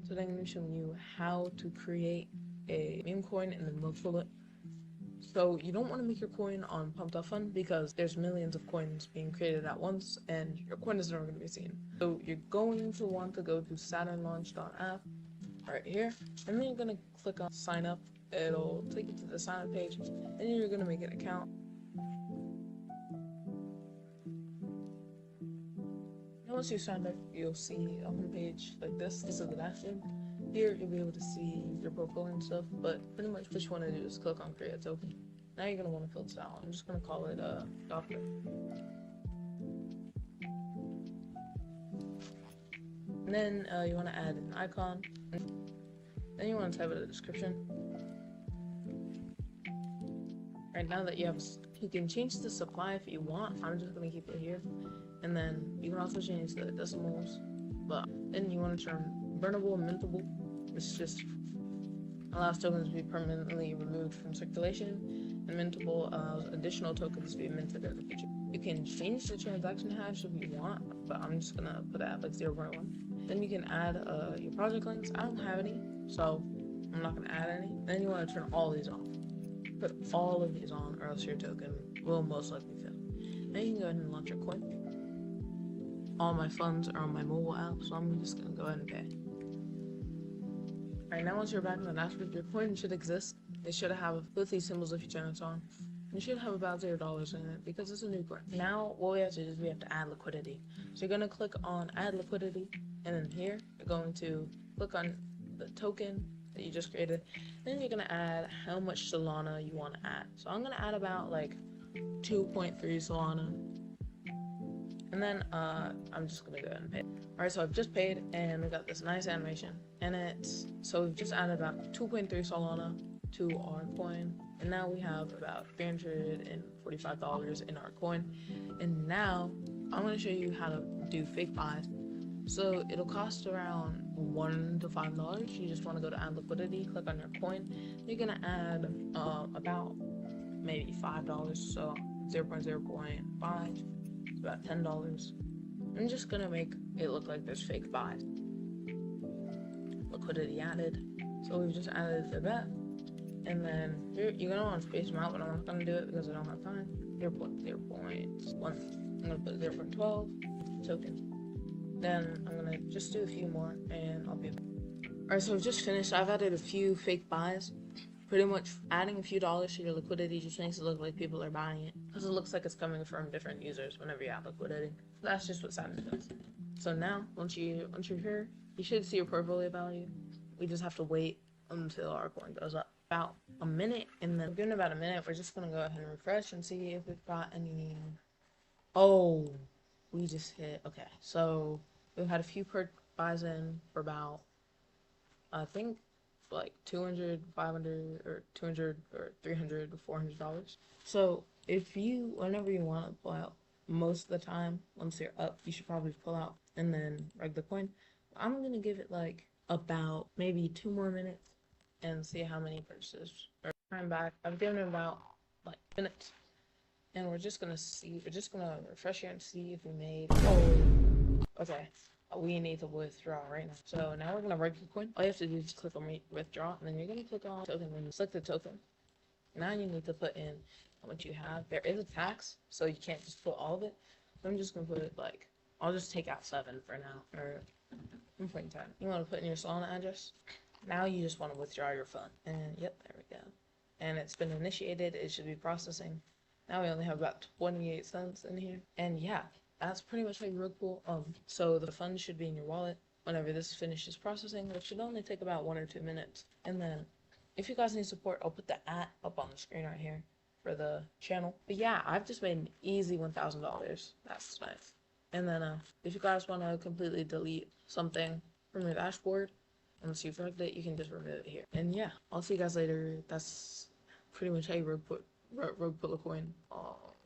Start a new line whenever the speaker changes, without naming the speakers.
Today I'm going to be showing you how to create a meme coin and then multiple it. So you don't want to make your coin on Pump.Fun because there's millions of coins being created at once and your coin is never going to be seen. So you're going to want to go to SaturnLaunch.app right here, and then you're going to click on sign up. It'll take you to the sign up page, and you're going to make an account. And once you signed up, you'll see a homepage like this. This is the dashboard. Here you'll be able to see your portfolio and stuff, but pretty much what you want to do is click on create a token. Now you're going to want to fill this out. I'm just going to call it doctor. And then you want to add an icon. Then you want to type in a description. Right now that you can change the supply if you want. I'm just going to keep it here. And then you can also change the decimals. But then you want to turn burnable and mintable, which just allows tokens to be permanently removed from circulation, and mintable allows additional tokens to be minted in the future. You can change the transaction hash if you want, but I'm just gonna put it at like 0.1. Then you can add your project links. I don't have any, so I'm not gonna add any. Then you want to turn all these on. Put all of these on, or else your token will most likely fail. Then you can go ahead and launch your coin. All my funds are on my mobile app, so I'm just gonna go ahead and pay. Alright, now once you're back in the dashboard, your coin should exist. It should have both these symbols if you turn it on. You should have about $0 in it because it's a new coin. Now what we have to do is we have to add liquidity. So you're gonna click on add liquidity, and then here you're going to click on the token that you just created. Then you're gonna add how much Solana you want to add. So I'm gonna add about like 2.3 Solana. And then I'm just gonna go ahead and pay. Alright, so I've just paid and we got this nice animation. And so we've just added about 2.3 Solana to our coin. And now we have about $345 in our coin. And now I'm gonna show you how to do fake buys. So it'll cost around $1 to $5. You just wanna go to add liquidity, click on your coin. You're gonna add about maybe $5, so 0.0.5. About $10. I'm just gonna make it look like there's fake buys. Liquidity added. So we've just added the bet. And then you're gonna want to space them out, but I'm not gonna do it because I don't have time. 0.0.1. I'm gonna put 0.12 token. Then I'm gonna just do a few more and I'll be back. Alright, so I've just finished. I've added a few fake buys. Pretty much adding a few dollars to your liquidity just makes it look like people are buying it, because it looks like it's coming from different users whenever you add liquidity. That's just what Saturn does. So now, once you're here, you should see your portfolio value. We just have to wait until our coin goes up. About a minute, and then given about a minute, we're just gonna go ahead and refresh and see if we've got any. Oh, we just hit. Okay, so we've had a few buys in for about, I think, like 200, 500, or 200, or 300, or $400. So if you, whenever you want to pull out, most of the time, once you're up, you should probably pull out and then reg the coin. I'm going to give it like about maybe 2 more minutes and see how many purchases. I'm back. I've given it about like minutes. And we're just going to refresh here and see if we made, okay. We need to withdraw right now. So now we're gonna reg the coin. All you have to do is click on withdraw, and then you're gonna click on token. When you select the token, now you need to put in how much you have. There is a tax, so you can't just put all of it. I'm just gonna put it like, I'll just take out 7 for now, or 1.10. You want to put in your Solana address. Now you just want to withdraw your fund, and yep, there we go. And it's been initiated. It should be processing. Now we only have about 28 cents in here, and yeah. That's pretty much like rug pull. So the funds should be in your wallet whenever this finishes processing, which should only take about 1 or 2 minutes. And then if you guys need support, I'll put the @ up on the screen right here for the channel. But yeah, I've just made an easy $1,000. That's nice. And then if you guys want to completely delete something from your dashboard, once you've regged it, you can just remove it here. And yeah, I'll see you guys later. That's pretty much how you rug pull a coin.